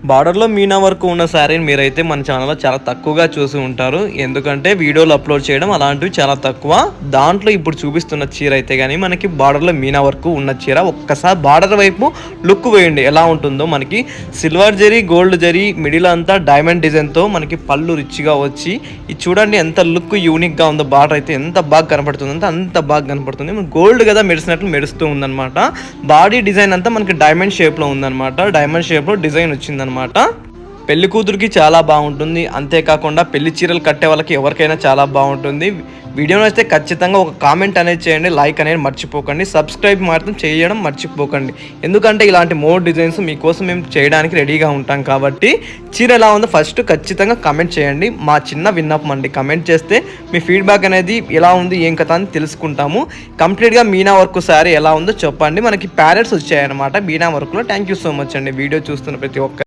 బార్డర్లో మీనా వర్క్ ఉన్న శారీని మీరైతే మన ఛానల్లో చాలా తక్కువగా చూసి ఉంటారు. ఎందుకంటే వీడియోలు అప్లోడ్ చేయడం అలాంటివి చాలా తక్కువ. దాంట్లో ఇప్పుడు చూపిస్తున్న చీర అయితే కానీ మనకి బార్డర్లో మీనా వర్క్ ఉన్న చీర. ఒక్కసారి బార్డర్ వైపు లుక్ వేయండి ఎలా ఉంటుందో. మనకి silver zari, gold zari, middle అంతా డైమండ్ డిజైన్తో మనకి పళ్ళు రిచ్గా వచ్చి ఇది చూడండి ఎంత లుక్ యూనిక్గా ఉందో. బార్డర్ అయితే ఎంత బాగా కనపడుతుంది అంటే అంత బాగా కనపడుతుంది. గోల్డ్ కదా మెరిసినట్లు మెరుస్తూ ఉందన్నమాట. బాడీ డిజైన్ అంతా మనకి డైమండ్ షేప్లో ఉందన్నమాట. డైమండ్ షేప్లో డిజైన్ వచ్చిందనమాట. పెళ్లి కూతురికి చాలా బాగుంటుంది. అంతేకాకుండా పెళ్లి చీరలు కట్టే వాళ్ళకి ఎవరికైనా చాలా బాగుంటుంది. వీడియో నచ్చితే ఖచ్చితంగా ఒక కామెంట్ అనేది చేయండి, లైక్ అనేది మర్చిపోకండి, సబ్స్క్రైబ్ మాత్రం చేయడం మర్చిపోకండి. ఎందుకంటే ఇలాంటి మోర్ డిజైన్స్ మీకోసం మేము చేయడానికి రెడీగా ఉంటాం కాబట్టి చీర ఎలా ఉందో ఫస్ట్ ఖచ్చితంగా కమెంట్ చేయండి. మా చిన్న విన్నపం అండి, కమెంట్ చేస్తే మీ ఫీడ్బ్యాక్ అనేది ఎలా ఉంది ఏం కథ అని తెలుసుకుంటాము. కంప్లీట్గా మీనా వర్క్ శారీ ఎలా ఉందో చెప్పండి. మనకి ప్యారెట్స్ వచ్చాయన్నమాట మీనా వర్క్లో. థ్యాంక్ యూ సో మచ్ అండి వీడియో చూస్తున్న ప్రతి ఒక్క